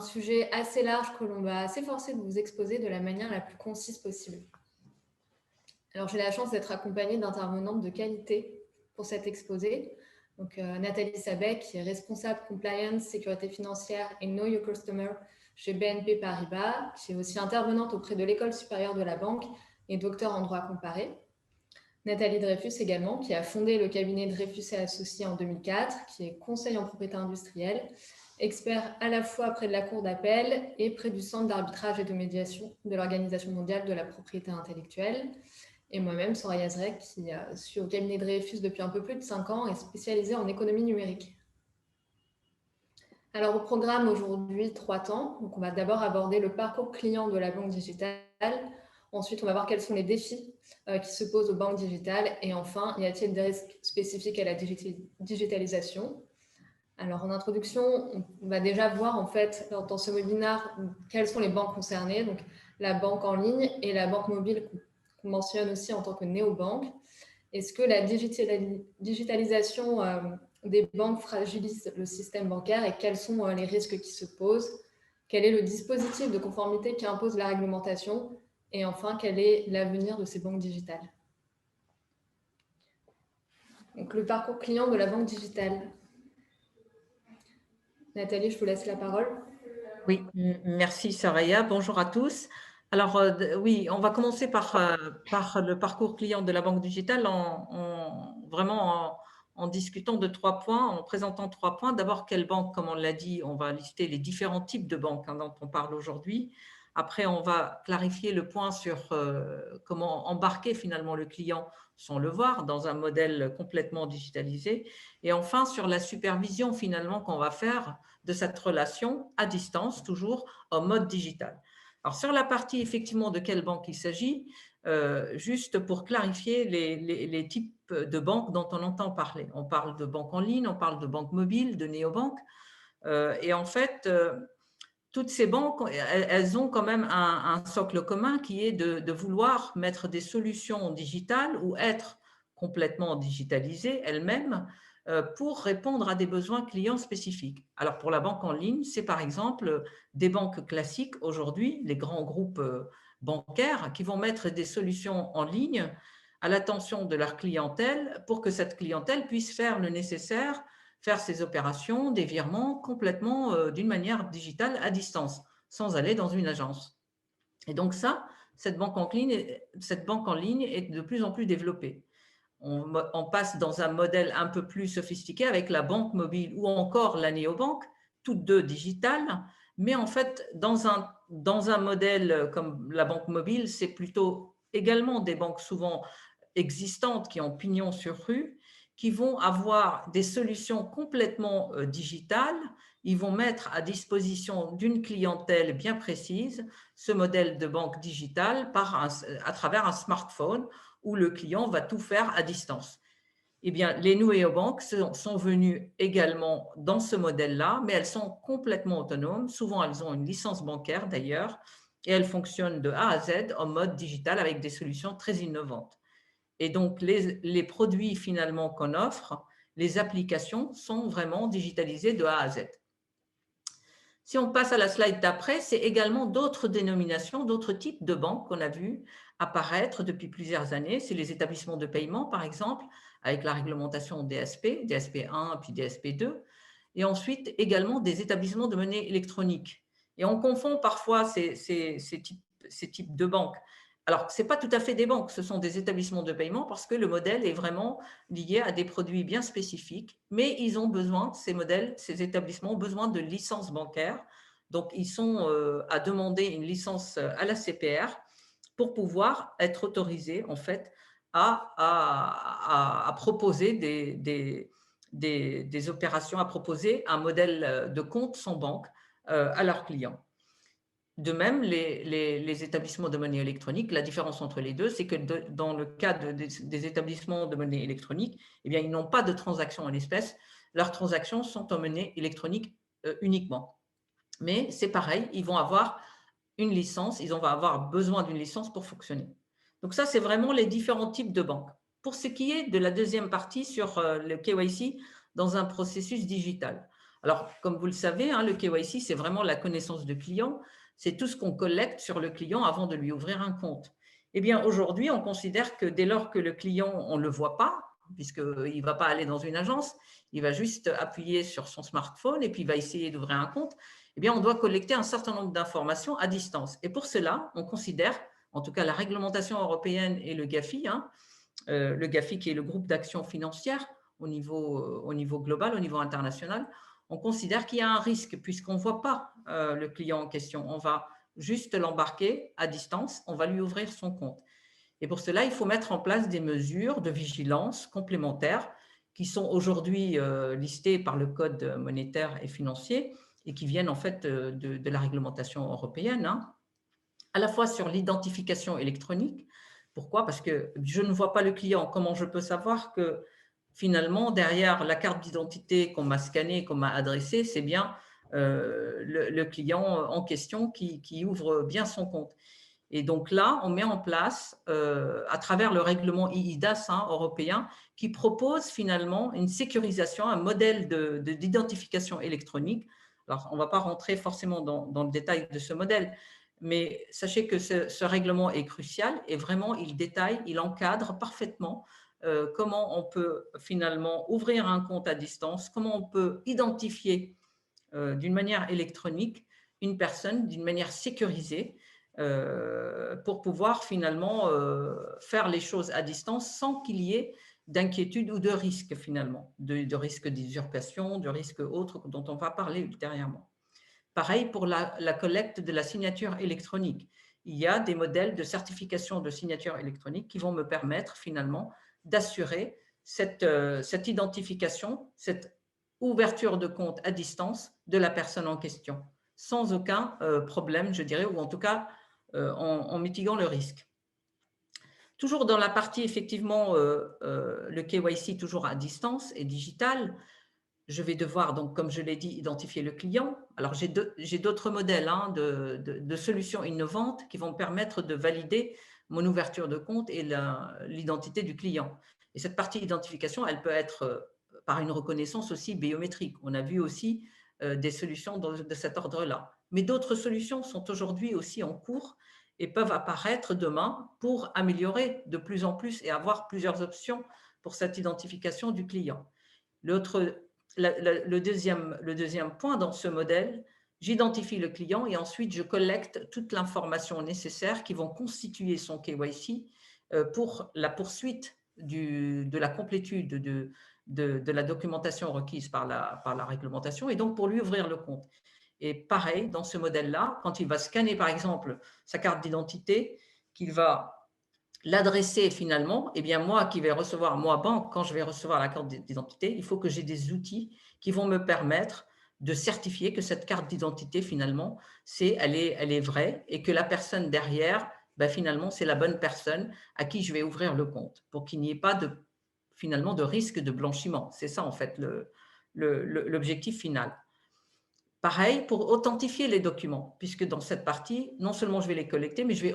un sujet assez large que l'on va s'efforcer de vous exposer de la manière la plus concise possible. Alors, j'ai la chance d'être accompagnée d'intervenantes de qualité pour cet exposé. Donc, Nathalie Sabec, qui est responsable compliance, sécurité financière et Know Your Customer chez BNP Paribas, qui est aussi intervenante auprès de l'École supérieure de la banque et docteur en droit comparé. Nathalie Dreyfus également, qui a fondé le cabinet Dreyfus et Associés en 2004, qui est conseil en propriété industrielle, expert à la fois près de la Cour d'appel et près du Centre d'arbitrage et de médiation de l'Organisation mondiale de la propriété intellectuelle. Et moi-même, Soraya Zrek, qui suis au cabinet Dreyfus depuis un peu plus de 5 ans et spécialisée en économie numérique. Alors, au programme aujourd'hui, 3 temps. Donc, on va d'abord aborder le parcours client de la banque digitale. Ensuite, on va voir quels sont les défis qui se posent aux banques digitales. Et enfin, y a-t-il des risques spécifiques à la digitalisation? Alors, en introduction, on va déjà voir en fait dans ce webinaire quelles sont les banques concernées. Donc, la banque en ligne et la banque mobile qu'on mentionne aussi en tant que néobanque. Est-ce que la digitalisation des banques fragilise le système bancaire et quels sont les risques qui se posent? Quel est le dispositif de conformité qui impose la réglementation? Et enfin, quel est l'avenir de ces banques digitales? Donc, le parcours client de la banque digitale. Nathalie, je vous laisse la parole. Oui, merci Saraya. Bonjour à tous. Alors, oui, on va commencer par le parcours client de la banque digitale en discutant de 3 points, en présentant 3 points. D'abord, quelle banque, comme on l'a dit, on va lister les différents types de banques dont on parle aujourd'hui. Après, on va clarifier le point sur comment embarquer finalement le client sans le voir dans un modèle complètement digitalisé. Et enfin, sur la supervision finalement qu'on va faire de cette relation à distance, toujours en mode digital. Alors, sur la partie effectivement de quelle banque il s'agit, juste pour clarifier les types de banques dont on entend parler. On parle de banque en ligne, on parle de banque mobile, de néobanque. Et en fait, toutes ces banques, elles ont quand même un socle commun qui est de vouloir mettre des solutions digitales ou être complètement digitalisées elles-mêmes pour répondre à des besoins clients spécifiques. Alors pour la banque en ligne, c'est par exemple des banques classiques aujourd'hui, les grands groupes bancaires qui vont mettre des solutions en ligne à l'attention de leur clientèle pour que cette clientèle puisse faire le nécessaire, faire ses opérations, des virements complètement d'une manière digitale à distance, sans aller dans une agence. Et donc ça, cette banque en ligne est de plus en plus développée. On passe dans un modèle un peu plus sophistiqué avec la banque mobile ou encore la néobanque, toutes deux digitales, mais en fait, dans un modèle comme la banque mobile, c'est plutôt également des banques souvent existantes qui ont pignon sur rue, qui vont avoir des solutions complètement digitales. Ils vont mettre à disposition d'une clientèle bien précise ce modèle de banque digitale à travers un smartphone où le client va tout faire à distance. Eh bien, les néobanques sont venues également dans ce modèle-là, mais elles sont complètement autonomes. Souvent, elles ont une licence bancaire d'ailleurs, et elles fonctionnent de A à Z en mode digital avec des solutions très innovantes. Et donc, les produits finalement qu'on offre, les applications sont vraiment digitalisées de A à Z. Si on passe à la slide d'après, c'est également d'autres dénominations, d'autres types de banques qu'on a vu apparaître depuis plusieurs années. C'est les établissements de paiement, par exemple, avec la réglementation DSP, DSP1 puis DSP2, et ensuite également des établissements de monnaie électronique. Et on confond parfois ces types de banques. Alors, ce n'est pas tout à fait des banques, ce sont des établissements de paiement parce que le modèle est vraiment lié à des produits bien spécifiques, mais ils ont besoin, ces établissements ont besoin de licences bancaires. Donc, ils sont à demander une licence à la CPR pour pouvoir être autorisés, en fait, à proposer des opérations, à proposer un modèle de compte sans banque à leurs clients. De même, les établissements de monnaie électronique, la différence entre les deux, c'est que dans le cas des établissements de monnaie électronique, eh bien, ils n'ont pas de transactions en espèces. Leurs transactions sont en monnaie électronique uniquement. Mais c'est pareil, ils vont avoir une licence, ils vont avoir besoin d'une licence pour fonctionner. Donc ça, c'est vraiment les différents types de banques. Pour ce qui est de la deuxième partie sur le KYC dans un processus digital. Alors, comme vous le savez, hein, le KYC, c'est vraiment la connaissance de client. C'est tout ce qu'on collecte sur le client avant de lui ouvrir un compte. Eh bien, aujourd'hui, on considère que dès lors que le client, on ne le voit pas, puisqu'il ne va pas aller dans une agence, il va juste appuyer sur son smartphone et puis il va essayer d'ouvrir un compte, eh bien, on doit collecter un certain nombre d'informations à distance. Et pour cela, on considère, en tout cas la réglementation européenne et le GAFI, hein, le GAFI qui est le groupe d'action financière au niveau global, au niveau international, on considère qu'il y a un risque puisqu'on ne voit pas le client en question. On va juste l'embarquer à distance, on va lui ouvrir son compte. Et pour cela, il faut mettre en place des mesures de vigilance complémentaires qui sont aujourd'hui listées par le Code monétaire et financier et qui viennent en fait de la réglementation européenne, hein, à la fois sur l'identification électronique. Pourquoi? Parce que je ne vois pas le client. Comment je peux savoir que finalement, derrière la carte d'identité qu'on m'a scannée, qu'on m'a adressée, c'est bien le client en question qui ouvre bien son compte. Et donc là, on met en place, à travers le règlement eIDAS européen, qui propose finalement une sécurisation, un modèle d'identification électronique. Alors, on ne va pas rentrer forcément dans le détail de ce modèle, mais sachez que ce règlement est crucial et vraiment, il détaille, il encadre parfaitement comment on peut finalement ouvrir un compte à distance, comment on peut identifier d'une manière électronique une personne d'une manière sécurisée pour pouvoir finalement faire les choses à distance sans qu'il y ait d'inquiétude ou de risque finalement, de risque d'usurpation, de risque autre dont on va parler ultérieurement. Pareil pour la collecte de la signature électronique. Il y a des modèles de certification de signature électronique qui vont me permettre finalement d'assurer cette identification, cette ouverture de compte à distance de la personne en question, sans aucun problème, je dirais, ou en tout cas en mitiguant le risque. Toujours dans la partie, effectivement, le KYC toujours à distance et digital, je vais devoir, donc, comme je l'ai dit, identifier le client. Alors, j'ai d'autres modèles hein, de solutions innovantes qui vont me permettre de valider mon ouverture de compte et l'identité du client. Et cette partie identification, elle peut être par une reconnaissance aussi biométrique. On a vu aussi des solutions de cet ordre-là. Mais d'autres solutions sont aujourd'hui aussi en cours et peuvent apparaître demain pour améliorer de plus en plus et avoir plusieurs options pour cette identification du client. Le deuxième point dans ce modèle, j'identifie le client et ensuite je collecte toute l'information nécessaire qui vont constituer son KYC pour la poursuite de la complétude de la documentation requise par la réglementation et donc pour lui ouvrir le compte. Et pareil, dans ce modèle-là, quand il va scanner par exemple sa carte d'identité, qu'il va l'adresser finalement, eh bien moi qui vais recevoir, moi banque, quand je vais recevoir la carte d'identité, il faut que j'ai des outils qui vont me permettre de certifier que cette carte d'identité finalement, elle est vraie et que la personne derrière, ben, finalement, c'est la bonne personne à qui je vais ouvrir le compte pour qu'il n'y ait pas finalement de risque de blanchiment. C'est ça en fait l'objectif final. Pareil pour authentifier les documents, puisque dans cette partie, non seulement je vais les collecter, mais je vais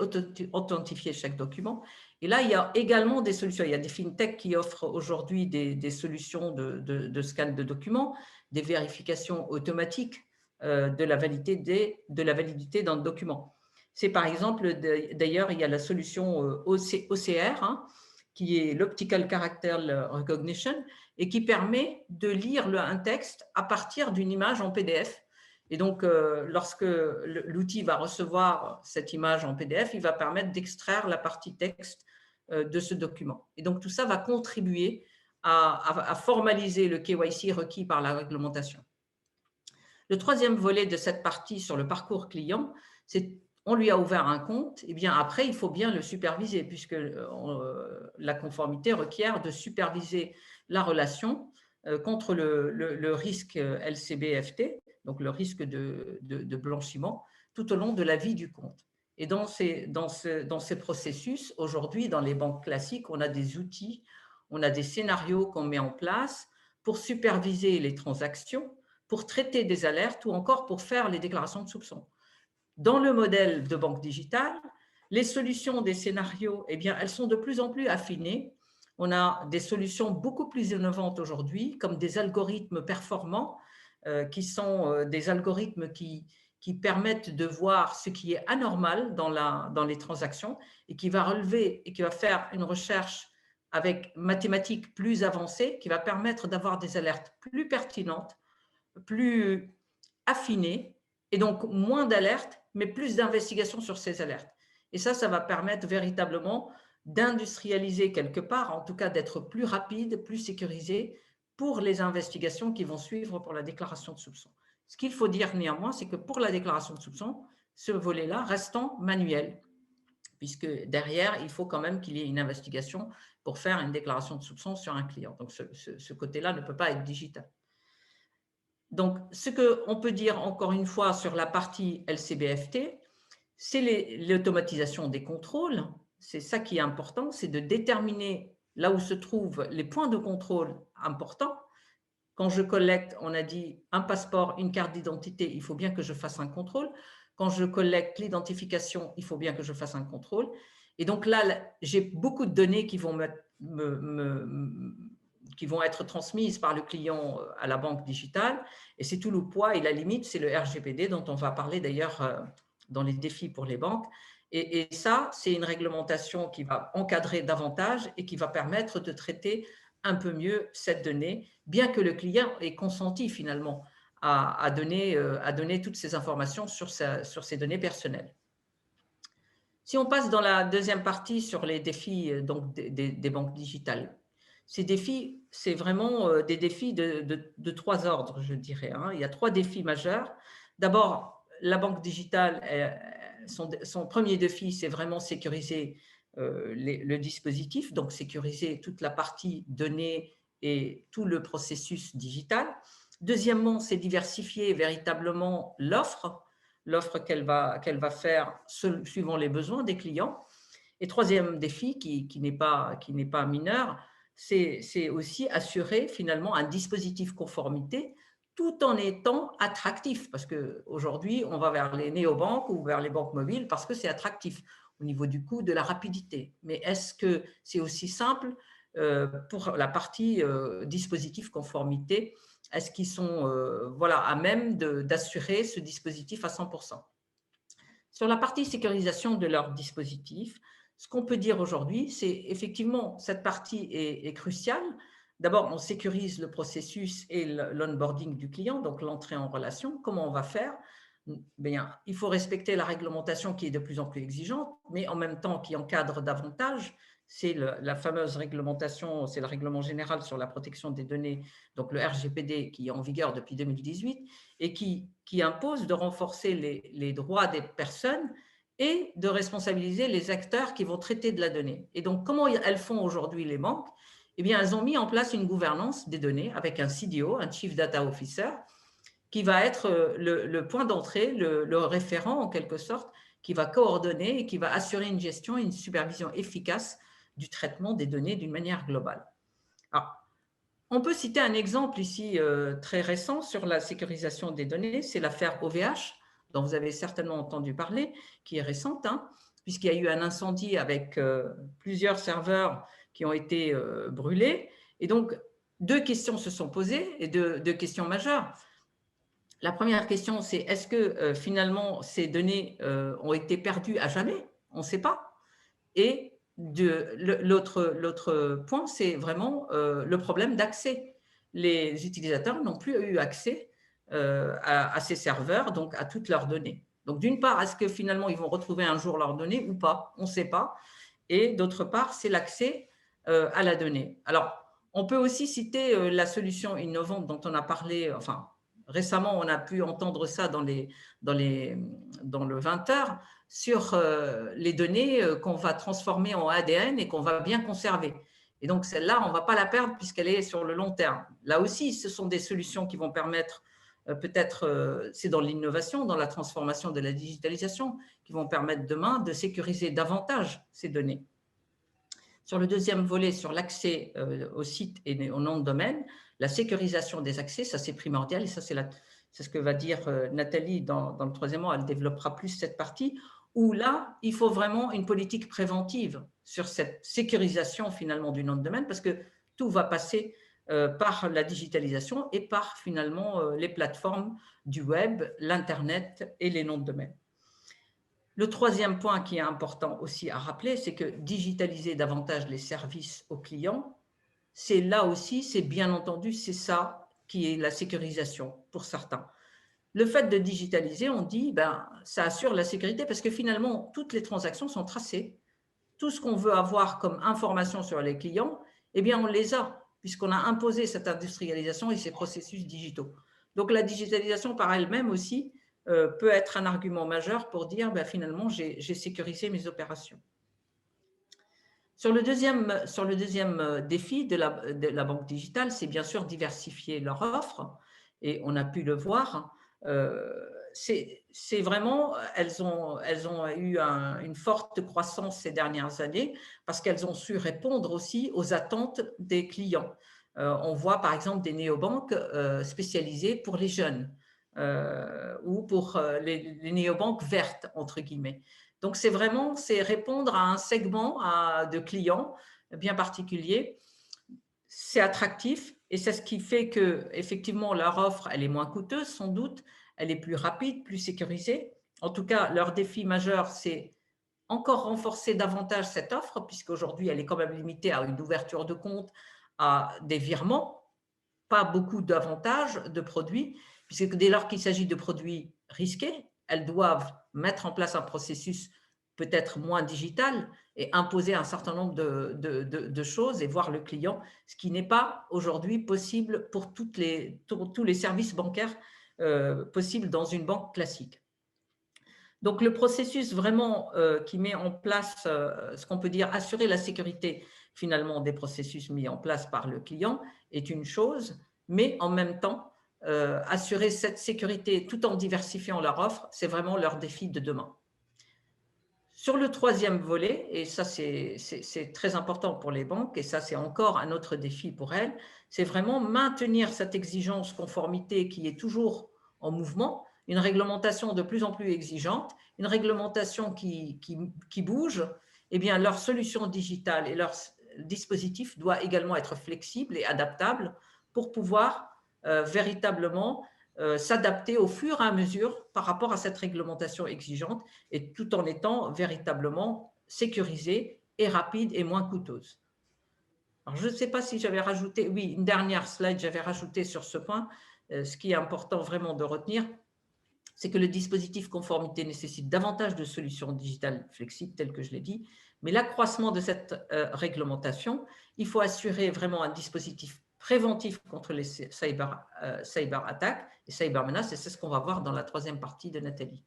authentifier chaque document. Et là, il y a également des solutions. Il y a des fintechs qui offrent aujourd'hui des solutions de scan de documents, des vérifications automatiques de la validité d'un document. C'est par exemple, d'ailleurs, il y a la solution OCR, hein, qui est l'Optical Character Recognition, et qui permet de lire un texte à partir d'une image en PDF. Et donc, lorsque l'outil va recevoir cette image en PDF, il va permettre d'extraire la partie texte de ce document. Et donc, tout ça va contribuer à formaliser le KYC requis par la réglementation. Le troisième volet de cette partie sur le parcours client, c'est on lui a ouvert un compte, et bien après, il faut bien le superviser, puisque la conformité requiert de superviser la relation contre le risque LCB-FT, donc le risque de blanchiment, tout au long de la vie du compte. Et dans ces processus, aujourd'hui, dans les banques classiques, on a des outils, on a des scénarios qu'on met en place pour superviser les transactions, pour traiter des alertes ou encore pour faire les déclarations de soupçons. Dans le modèle de banque digitale, les solutions des scénarios, eh bien, elles sont de plus en plus affinées. On a des solutions beaucoup plus innovantes aujourd'hui, comme des algorithmes performants qui sont des algorithmes qui permettent de voir ce qui est anormal dans les transactions et qui va relever et qui va faire une recherche avec mathématiques plus avancées qui va permettre d'avoir des alertes plus pertinentes, plus affinées et donc moins d'alertes, mais plus d'investigations sur ces alertes. Et ça va permettre véritablement d'industrialiser quelque part, en tout cas d'être plus rapide, plus sécurisé pour les investigations qui vont suivre pour la déclaration de soupçon. Ce qu'il faut dire néanmoins, c'est que pour la déclaration de soupçon, ce volet-là restant manuel, puisque derrière, il faut quand même qu'il y ait une investigation pour faire une déclaration de soupçon sur un client. Donc, ce côté-là ne peut pas être digital. Donc, ce qu'on peut dire encore une fois sur la partie LCBFT, c'est l'automatisation des contrôles. C'est ça qui est important, c'est de déterminer là où se trouvent les points de contrôle importants. Quand je collecte, on a dit un passeport, une carte d'identité, il faut bien que je fasse un contrôle. Quand je collecte l'identification, il faut bien que je fasse un contrôle. Et donc là, j'ai beaucoup de données qui vont être transmises par le client à la banque digitale. Et c'est tout le poids et la limite, c'est le RGPD dont on va parler d'ailleurs dans les défis pour les banques. Et ça, c'est une réglementation qui va encadrer davantage et qui va permettre de traiter un peu mieux cette donnée, bien que le client ait consenti finalement à donner toutes ces informations sur ses données personnelles. Si on passe dans la deuxième partie sur les défis donc, des banques digitales, ces défis, c'est vraiment des défis de trois ordres, je dirais. Il y a trois défis majeurs. D'abord, la banque digitale, son premier défi, c'est vraiment sécuriser le dispositif, donc sécuriser toute la partie données et tout le processus digital. Deuxièmement, c'est diversifier véritablement l'offre qu'elle va faire suivant les besoins des clients. Et troisième défi, qui n'est pas mineur, c'est aussi assurer finalement un dispositif conformité tout en étant attractif, parce qu'aujourd'hui, on va vers les néobanques ou vers les banques mobiles parce que c'est attractif au niveau du coût, de la rapidité. Mais est-ce que c'est aussi simple pour la partie dispositif conformité? Est-ce qu'ils sont à même d'assurer ce dispositif à 100%? Sur la partie sécurisation de leur dispositif, ce qu'on peut dire aujourd'hui, c'est effectivement cette partie est cruciale. D'abord, on sécurise le processus et l'onboarding du client, donc l'entrée en relation. Comment on va faire? Bien, il faut respecter la réglementation qui est de plus en plus exigeante, mais en même temps qui encadre davantage. C'est la fameuse réglementation, c'est le règlement général sur la protection des données, donc le RGPD qui est en vigueur depuis 2018 et qui impose de renforcer les droits des personnes et de responsabiliser les acteurs qui vont traiter de la donnée. Et donc, comment elles font aujourd'hui les banques? Eh bien, elles ont mis en place une gouvernance des données avec un CDO, un Chief Data Officer, qui va être le point d'entrée, le référent en quelque sorte, qui va coordonner et qui va assurer une gestion et une supervision efficace du traitement des données d'une manière globale. Alors, on peut citer un exemple ici très récent sur la sécurisation des données, c'est l'affaire OVH, dont vous avez certainement entendu parler, qui est récente, puisqu'il y a eu un incendie avec plusieurs serveurs qui ont été brûlés. Et donc, deux questions se sont posées, et deux questions majeures. La première question, c'est est-ce que finalement ces données ont été perdues à jamais? On ne sait pas. Et l'autre point, c'est vraiment le problème d'accès. Les utilisateurs n'ont plus eu accès à ces serveurs, donc à toutes leurs données. Donc, d'une part, est-ce que finalement ils vont retrouver un jour leurs données ou pas? On ne sait pas. Et d'autre part, c'est l'accès à la donnée. Alors, on peut aussi citer la solution innovante dont on a parlé, enfin, récemment, on a pu entendre ça dans le 20h, sur les données qu'on va transformer en ADN et qu'on va bien conserver. Et donc, celle-là, on ne va pas la perdre puisqu'elle est sur le long terme. Là aussi, ce sont des solutions qui vont permettre, peut-être, c'est dans l'innovation, dans la transformation de la digitalisation, qui vont permettre demain de sécuriser davantage ces données. Sur le deuxième volet, sur l'accès au site et au nom de domaine, la sécurisation des accès, ça c'est primordial et ça c'est ce que va dire Nathalie dans le troisième mois, elle développera plus cette partie, où là, il faut vraiment une politique préventive sur cette sécurisation finalement du nom de domaine parce que tout va passer par la digitalisation et par finalement les plateformes du web, l'Internet et les noms de domaine. Le troisième point qui est important aussi à rappeler, c'est que digitaliser davantage les services aux clients, c'est là aussi, c'est bien entendu, c'est ça qui est la sécurisation pour certains. Le fait de digitaliser, on dit, ben, ça assure la sécurité parce que finalement, toutes les transactions sont tracées. Tout ce qu'on veut avoir comme information sur les clients, eh bien, on les a, puisqu'on a imposé cette industrialisation et ces processus digitaux. Donc, la digitalisation par elle-même aussi peut être un argument majeur pour dire, ben, finalement, j'ai sécurisé mes opérations. Sur le deuxième défi de la banque digitale, c'est bien sûr diversifier leur offre, et on a pu le voir. C'est vraiment, elles ont eu une forte croissance ces dernières années parce qu'elles ont su répondre aussi aux attentes des clients. On voit par exemple des néobanques spécialisées pour les jeunes ou pour les néobanques vertes, entre guillemets. Donc, c'est répondre à un segment de clients bien particulier. C'est attractif et c'est ce qui fait que, effectivement, leur offre, elle est moins coûteuse, sans doute, elle est plus rapide, plus sécurisée. En tout cas, leur défi majeur, c'est encore renforcer davantage cette offre, puisqu'aujourd'hui, elle est quand même limitée à une ouverture de compte, à des virements, pas beaucoup d'avantages de produits, puisque dès lors qu'il s'agit de produits risqués, elles doivent mettre en place un processus peut-être moins digital et imposer un certain nombre de choses et voir le client, ce qui n'est pas aujourd'hui possible pour tous les services bancaires possibles dans une banque classique. Donc, le processus vraiment qui met en place ce qu'on peut dire assurer la sécurité finalement des processus mis en place par le client est une chose, mais en même temps, assurer cette sécurité tout en diversifiant leur offre, c'est vraiment leur défi de demain. Sur le troisième volet, et ça c'est très important pour les banques, et ça c'est encore un autre défi pour elles, c'est vraiment maintenir cette exigence conformité qui est toujours en mouvement, une réglementation de plus en plus exigeante, une réglementation qui bouge. Eh bien, leur solution digitale et leur dispositif doit également être flexible et adaptable pour pouvoir véritablement s'adapter au fur et à mesure par rapport à cette réglementation exigeante et tout en étant véritablement sécurisée et rapide et moins coûteuse. Alors, je ne sais pas si j'avais rajouté, oui, une dernière slide, j'avais rajouté sur ce point, ce qui est important vraiment de retenir, c'est que le dispositif conformité nécessite davantage de solutions digitales flexibles, telles que je l'ai dit, mais l'accroissement de cette réglementation, il faut assurer vraiment un dispositif préventif contre les cyber-attaques et cyber-menaces, et c'est ce qu'on va voir dans la troisième partie de Nathalie.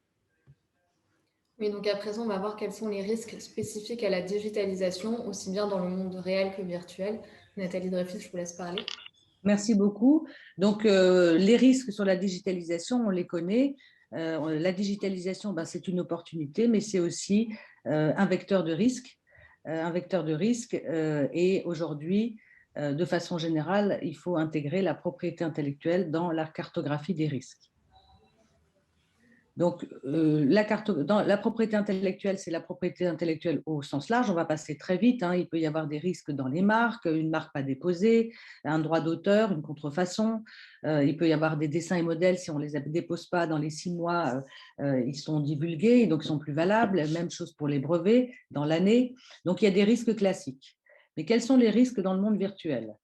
Oui, donc à présent, on va voir quels sont les risques spécifiques à la digitalisation, aussi bien dans le monde réel que virtuel. Nathalie Dreyfus, je vous laisse parler. Merci beaucoup. Donc, les risques sur la digitalisation, on les connaît. La digitalisation, c'est une opportunité, mais c'est aussi un vecteur de risque. Et aujourd'hui, de façon générale, il faut intégrer la propriété intellectuelle dans la cartographie des risques. Donc, la propriété intellectuelle, c'est la propriété intellectuelle au sens large. On va passer très vite. Il peut y avoir des risques dans les marques, une marque pas déposée, un droit d'auteur, une contrefaçon. Il peut y avoir des dessins et modèles, si on ne les dépose pas dans les 6 mois, ils sont divulgués, donc ils sont plus valables. Même chose pour les brevets dans l'année. Donc, il y a des risques classiques. Mais quels sont les risques dans le monde virtuel?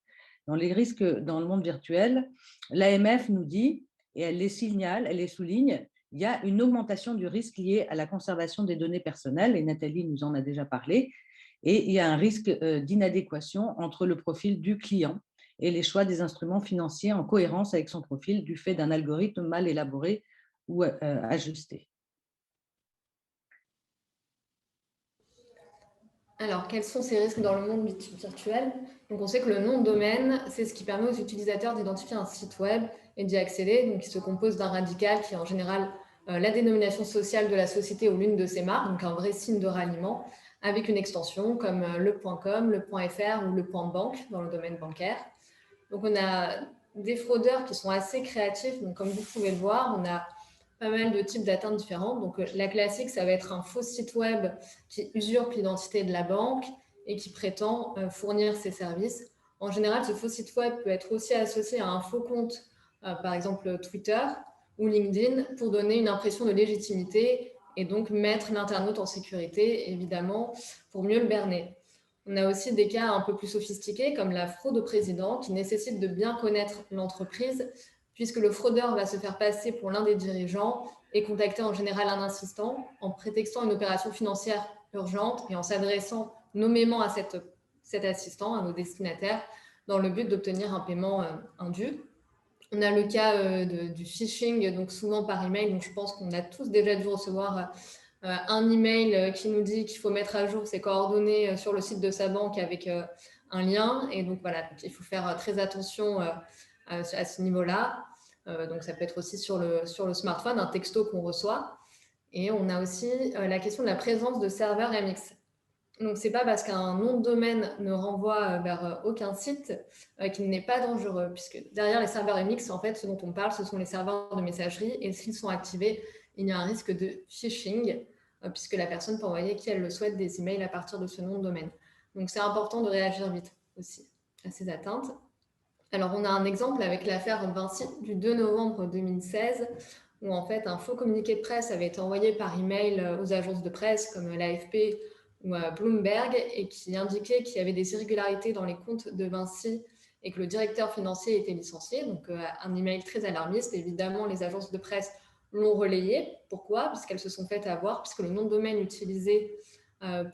Dans les risques dans le monde virtuel, l'AMF nous dit, et elle les signale, elle les souligne, il y a une augmentation du risque lié à la conservation des données personnelles, et Nathalie nous en a déjà parlé, et il y a un risque d'inadéquation entre le profil du client et les choix des instruments financiers en cohérence avec son profil du fait d'un algorithme mal élaboré ou ajusté. Alors, quels sont ces risques dans le monde virtuel? Donc, on sait que le nom de domaine, c'est ce qui permet aux utilisateurs d'identifier un site web et d'y accéder. Donc, il se compose d'un radical qui est en général la dénomination sociale de la société ou l'une de ses marques, donc un vrai signe de ralliement, avec une extension comme le .com, le .fr ou le .bank dans le domaine bancaire. Donc, on a des fraudeurs qui sont assez créatifs. Donc, comme vous pouvez le voir, on a pas mal de types d'atteintes différentes. Donc, la classique, ça va être un faux site web qui usurpe l'identité de la banque et qui prétend fournir ses services. En général, ce faux site web peut être aussi associé à un faux compte, par exemple Twitter ou LinkedIn, pour donner une impression de légitimité et donc mettre l'internaute en sécurité, évidemment, pour mieux le berner. On a aussi des cas un peu plus sophistiqués, comme la fraude au président, qui nécessite de bien connaître l'entreprise, puisque le fraudeur va se faire passer pour l'un des dirigeants et contacter en général un assistant en prétextant une opération financière urgente et en s'adressant nommément à cet assistant, à nos destinataires, dans le but d'obtenir un paiement indu. On a le cas du phishing, donc souvent par email. Donc je pense qu'on a tous déjà dû recevoir un email qui nous dit qu'il faut mettre à jour ses coordonnées sur le site de sa banque avec un lien. Et donc voilà, il faut faire très attention à ce niveau-là. Donc ça peut être aussi sur le smartphone, un texto qu'on reçoit. Et on a aussi la question de la présence de serveurs MX. Donc, ce n'est pas parce qu'un nom de domaine ne renvoie vers aucun site qu'il n'est pas dangereux, puisque derrière les serveurs MX, en fait, ce dont on parle, ce sont les serveurs de messagerie, et s'ils sont activés, il y a un risque de phishing, puisque la personne peut envoyer qui elle le souhaite des emails à partir de ce nom de domaine. Donc, c'est important de réagir vite aussi à ces atteintes. Alors, on a un exemple avec l'affaire Vinci du 2 novembre 2016, où en fait, un faux communiqué de presse avait été envoyé par email aux agences de presse comme l'AFP ou à Bloomberg et qui indiquait qu'il y avait des irrégularités dans les comptes de Vinci et que le directeur financier était licencié. Donc, un email très alarmiste. Évidemment, les agences de presse l'ont relayé. Pourquoi? Puisqu'elles se sont faites avoir, puisque le nom de domaine utilisé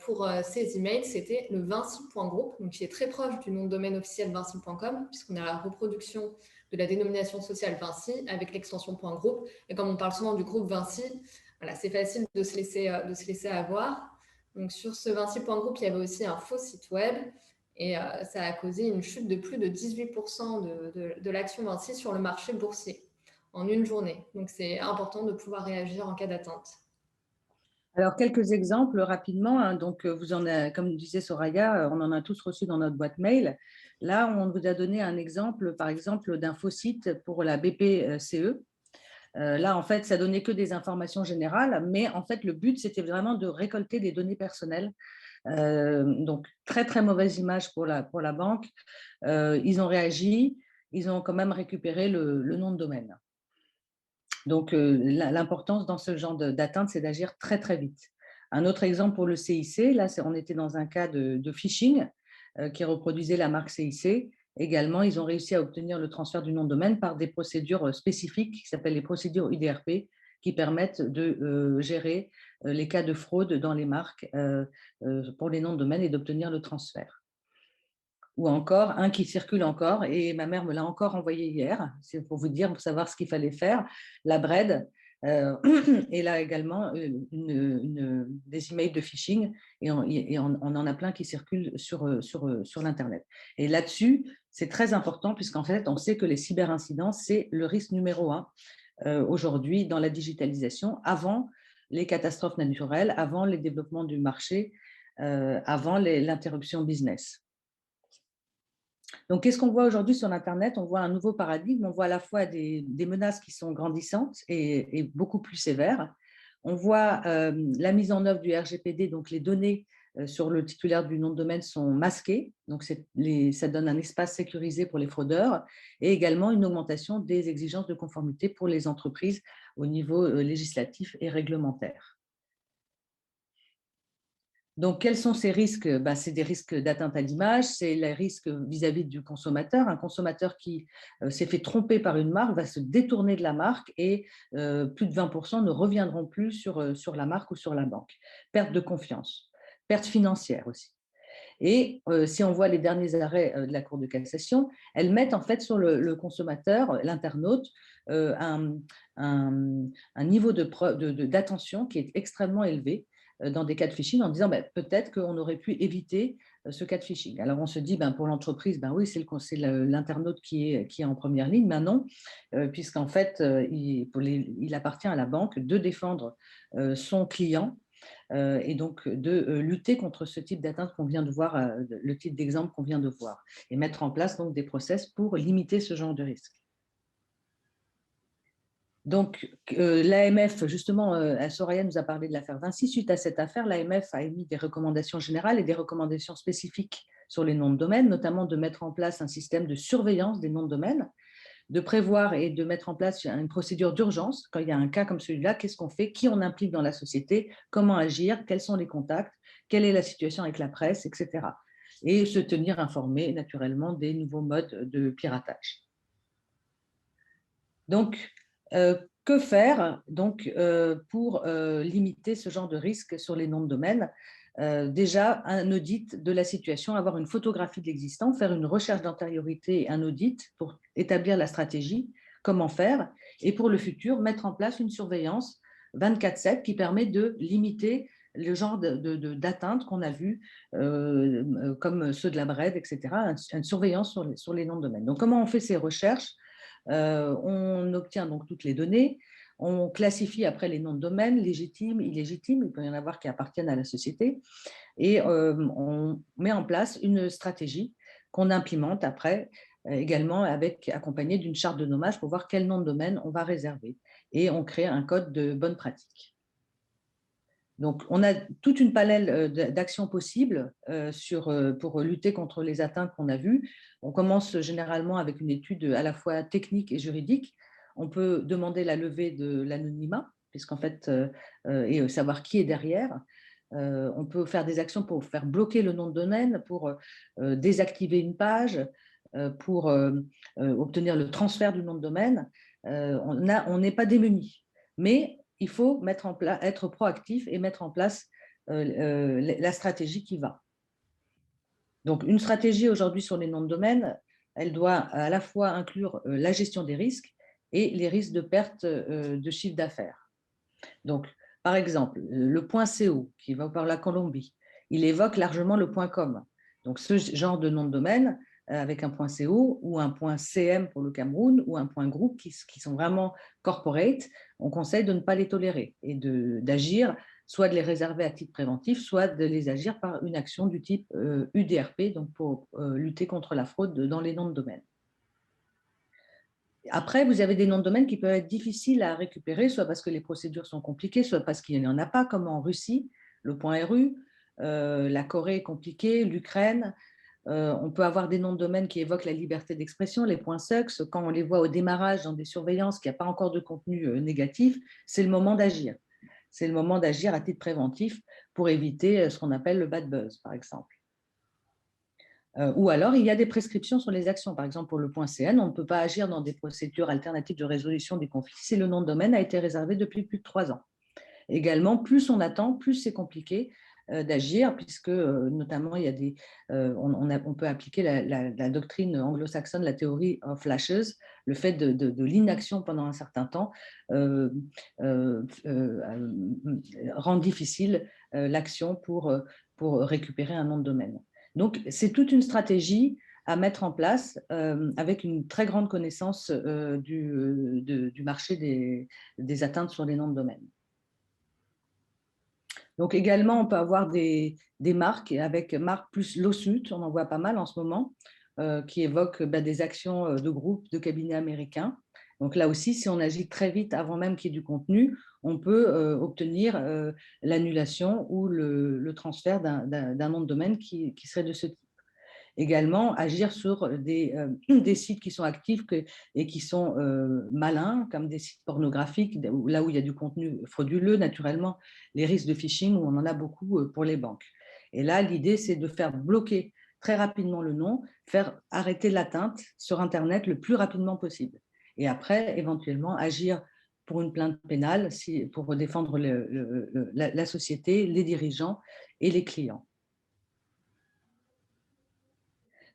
pour ces emails, c'était le vinci.group, donc qui est très proche du nom de domaine officiel vinci.com, puisqu'on a la reproduction de la dénomination sociale Vinci avec l'extension .group. Et comme on parle souvent du groupe Vinci, voilà, c'est facile de se laisser avoir. Donc, sur ce Vinci.group, il y avait aussi un faux site web et ça a causé une chute de plus de 18% de l'action Vinci sur le marché boursier en une journée. Donc, c'est important de pouvoir réagir en cas d'atteinte. Alors, quelques exemples rapidement. Hein. Donc, comme disait Soraya, on en a tous reçu dans notre boîte mail. Là, on vous a donné un exemple, par exemple, d'un faux site pour la BPCE. Là, en fait, ça donnait que des informations générales, mais en fait, le but, c'était vraiment de récolter des données personnelles. Donc, très, très mauvaise image pour la banque. Ils ont réagi, ils ont quand même récupéré le nom de domaine. Donc, l'importance dans ce genre d'atteinte, c'est d'agir très, très vite. Un autre exemple pour le CIC, là, on était dans un cas de phishing qui reproduisait la marque CIC. Également, ils ont réussi à obtenir le transfert du nom de domaine par des procédures spécifiques qui s'appellent les procédures UDRP, qui permettent de gérer les cas de fraude dans les marques pour les noms de domaine et d'obtenir le transfert. Ou encore, un qui circule encore, et ma mère me l'a encore envoyé hier, c'est pour vous dire, pour savoir ce qu'il fallait faire, la BRED, et là également des emails de phishing, et on en a plein qui circulent sur l'Internet. Et là-dessus, c'est très important, puisqu'en fait, on sait que les cyberincidents, c'est le risque numéro 1 aujourd'hui dans la digitalisation, avant les catastrophes naturelles, avant les développements du marché, avant l'interruption business. Donc, qu'est-ce qu'on voit aujourd'hui sur Internet? On voit un nouveau paradigme, on voit à la fois des menaces qui sont grandissantes et beaucoup plus sévères. On voit la mise en œuvre du RGPD, donc les données sur le titulaire du nom de domaine sont masquées, donc ça donne un espace sécurisé pour les fraudeurs, et également une augmentation des exigences de conformité pour les entreprises au niveau législatif et réglementaire. Donc, quels sont ces risques? C'est des risques d'atteinte à l'image, c'est les risques vis-à-vis du consommateur. Un consommateur qui s'est fait tromper par une marque va se détourner de la marque et plus de 20% ne reviendront plus sur la marque ou sur la banque. Perte de confiance, perte financière aussi. Et si on voit les derniers arrêts de la Cour de cassation, elles mettent en fait sur le consommateur, l'internaute, un niveau d'attention qui est extrêmement élevé dans des cas de phishing en disant peut-être qu'on aurait pu éviter ce cas de phishing. Alors on se dit pour l'entreprise, oui, c'est l'internaute qui est en première ligne, mais non, puisqu'en fait, il appartient à la banque de défendre son client et donc de lutter contre ce type d'atteinte qu'on vient de voir, le type d'exemple qu'on vient de voir, et mettre en place donc des process pour limiter ce genre de risque. Donc, l'AMF, justement, Soraya nous a parlé de l'affaire Vinci. Suite à cette affaire, l'AMF a émis des recommandations générales et des recommandations spécifiques sur les noms de domaine, notamment de mettre en place un système de surveillance des noms de domaine, de prévoir et de mettre en place une procédure d'urgence. Quand il y a un cas comme celui-là, qu'est-ce qu'on fait? Qui on implique dans la société? Comment agir? Quels sont les contacts? Quelle est la situation avec la presse, etc. Et se tenir informé, naturellement, des nouveaux modes de piratage. Donc, que faire donc, pour limiter ce genre de risque sur les noms de domaine? Déjà, un audit de la situation, avoir une photographie de l'existant, faire une recherche d'antériorité et un audit pour établir la stratégie, comment faire, et pour le futur, mettre en place une surveillance 24/7 qui permet de limiter le genre d'atteinte qu'on a vu, comme ceux de la BRED, etc., une surveillance sur les noms de domaine. Donc, comment on fait ces recherches? On obtient donc toutes les données, on classifie après les noms de domaine, légitimes, illégitimes, il peut y en avoir qui appartiennent à la société, et on met en place une stratégie qu'on implémente après, également accompagnée d'une charte de nommage pour voir quel nom de domaine on va réserver. Et on crée un code de bonne pratique. Donc, on a toute une palette d'actions possibles pour lutter contre les atteintes qu'on a vues. On commence généralement avec une étude à la fois technique et juridique. On peut demander la levée de l'anonymat, puisqu'en fait, et savoir qui est derrière. On peut faire des actions pour faire bloquer le nom de domaine, pour désactiver une page, pour obtenir le transfert du nom de domaine. On n'est pas démunis. Mais il faut être proactif et mettre en place la stratégie qui va. Donc, une stratégie aujourd'hui sur les noms de domaine, elle doit à la fois inclure la gestion des risques et les risques de perte de chiffre d'affaires. Donc, par exemple, le .co qui va par la Colombie, il évoque largement le .com. Donc, ce genre de nom de domaine avec un .co ou un .cm pour le Cameroun ou un .group qui sont vraiment corporate, on conseille de ne pas les tolérer et d'agir, soit de les réserver à titre préventif, soit de les agir par une action du type UDRP, donc pour lutter contre la fraude dans les noms de domaine. Après, vous avez des noms de domaine qui peuvent être difficiles à récupérer, soit parce que les procédures sont compliquées, soit parce qu'il n'y en a pas, comme en Russie, le .ru, la Corée est compliquée, l'Ukraine. On peut avoir des noms de domaine qui évoquent la liberté d'expression, les .sux. Quand on les voit au démarrage dans des surveillances, qu'il n'y a pas encore de contenu négatif, c'est le moment d'agir. C'est le moment d'agir à titre préventif pour éviter ce qu'on appelle le bad buzz, par exemple. Ou alors, il y a des prescriptions sur les actions. Par exemple, pour le .cn, on ne peut pas agir dans des procédures alternatives de résolution des conflits si le nom de domaine a été réservé depuis plus de 3 ans. Également, plus on attend, plus c'est compliqué d'agir, puisque notamment, il y a on peut appliquer la doctrine anglo-saxonne, la théorie of lashes, le fait de l'inaction pendant un certain temps rend difficile l'action pour récupérer un nom de domaine. Donc, c'est toute une stratégie à mettre en place avec une très grande connaissance du marché des atteintes sur les noms de domaine. Donc également, on peut avoir des marques avec marque plus lawsuit, on en voit pas mal en ce moment, qui évoquent des actions de groupes, de cabinets américains. Donc là aussi, si on agit très vite avant même qu'il y ait du contenu, on peut obtenir l'annulation ou le transfert d'un nom de domaine qui serait de ce type. Également, agir sur des sites qui sont actifs et qui sont malins, comme des sites pornographiques, là où il y a du contenu frauduleux, naturellement, les risques de phishing, où on en a beaucoup pour les banques. Et là, l'idée, c'est de faire bloquer très rapidement le nom, faire arrêter l'atteinte sur Internet le plus rapidement possible. Et après, éventuellement, agir pour une plainte pénale pour défendre la société, les dirigeants et les clients.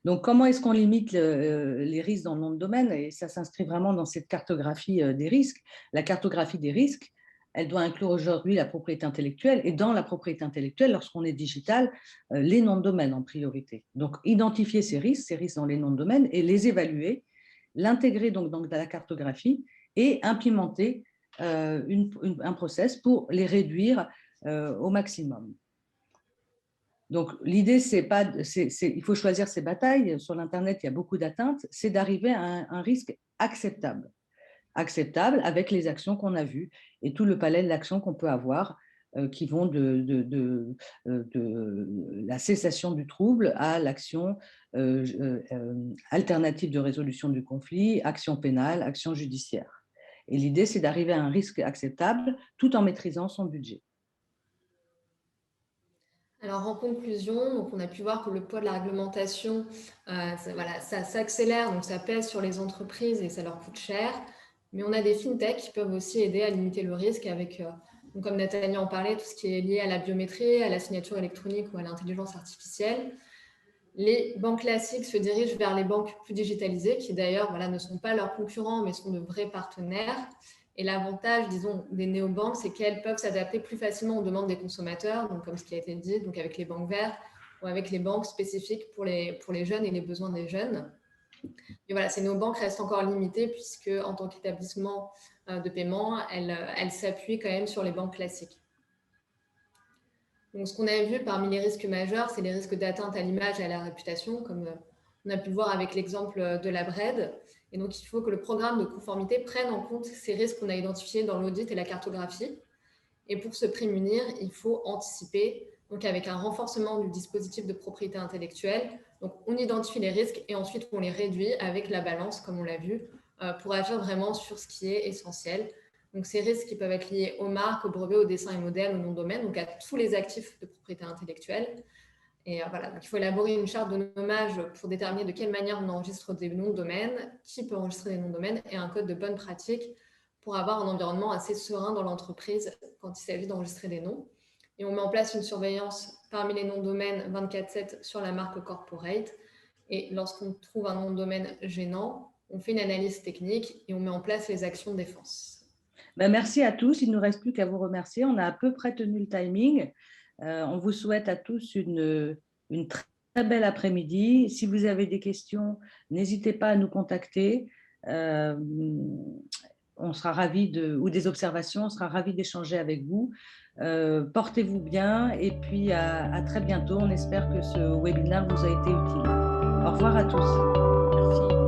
Donc, comment est-ce qu'on limite les risques dans le nom de domaine? Et ça s'inscrit vraiment dans cette cartographie des risques. La cartographie des risques, elle doit inclure aujourd'hui la propriété intellectuelle. Et dans la propriété intellectuelle, lorsqu'on est digital, les noms de domaine en priorité. Donc, identifier ces risques dans les noms de domaine et les évaluer, l'intégrer donc dans la cartographie et implémenter un process pour les réduire au maximum. Donc, l'idée, il faut choisir ses batailles. Sur l'Internet, il y a beaucoup d'atteintes. C'est d'arriver à un risque acceptable avec les actions qu'on a vues et tout le palais d'actions qu'on peut avoir qui vont de la cessation du trouble à l'action alternative de résolution du conflit, action pénale, action judiciaire. Et l'idée, c'est d'arriver à un risque acceptable tout en maîtrisant son budget. Alors en conclusion, donc on a pu voir que le poids de la réglementation, ça s'accélère, donc ça pèse sur les entreprises et ça leur coûte cher. Mais on a des fintechs qui peuvent aussi aider à limiter le risque avec, donc comme Nathalie en parlait, tout ce qui est lié à la biométrie, à la signature électronique ou à l'intelligence artificielle. Les banques classiques se dirigent vers les banques plus digitalisées, qui d'ailleurs ne sont pas leurs concurrents, mais sont de vrais partenaires. Et l'avantage, disons, des néobanques, c'est qu'elles peuvent s'adapter plus facilement aux demandes des consommateurs, donc comme ce qui a été dit, donc avec les banques vertes ou avec les banques spécifiques pour les jeunes et les besoins des jeunes. Et voilà, ces néobanques restent encore limitées puisque, en tant qu'établissement de paiement, elles s'appuient quand même sur les banques classiques. Donc, ce qu'on a vu parmi les risques majeurs, c'est les risques d'atteinte à l'image et à la réputation, comme on a pu le voir avec l'exemple de la BRED. Et donc, il faut que le programme de conformité prenne en compte ces risques qu'on a identifiés dans l'audit et la cartographie. Et pour se prémunir, il faut anticiper, donc avec un renforcement du dispositif de propriété intellectuelle. Donc, on identifie les risques et ensuite on les réduit avec la balance, comme on l'a vu, pour agir vraiment sur ce qui est essentiel. Donc, ces risques qui peuvent être liés aux marques, aux brevets, aux dessins et modèles, aux noms de domaine, donc à tous les actifs de propriété intellectuelle. Et voilà, donc il faut élaborer une charte de nommage pour déterminer de quelle manière on enregistre des noms de domaine, qui peut enregistrer des noms de domaine et un code de bonne pratique pour avoir un environnement assez serein dans l'entreprise quand il s'agit d'enregistrer des noms. Et on met en place une surveillance parmi les noms de domaine 24/7 sur la marque corporate. Et lorsqu'on trouve un nom de domaine gênant, on fait une analyse technique et on met en place les actions de défense. Merci à tous. Il ne nous reste plus qu'à vous remercier. On a à peu près tenu le timing. On vous souhaite à tous une très belle après-midi. Si vous avez des questions, n'hésitez pas à nous contacter. On sera ravis ou des observations, on sera ravis d'échanger avec vous. Portez-vous bien et puis à très bientôt. On espère que ce webinaire vous a été utile. Au revoir à tous. Merci.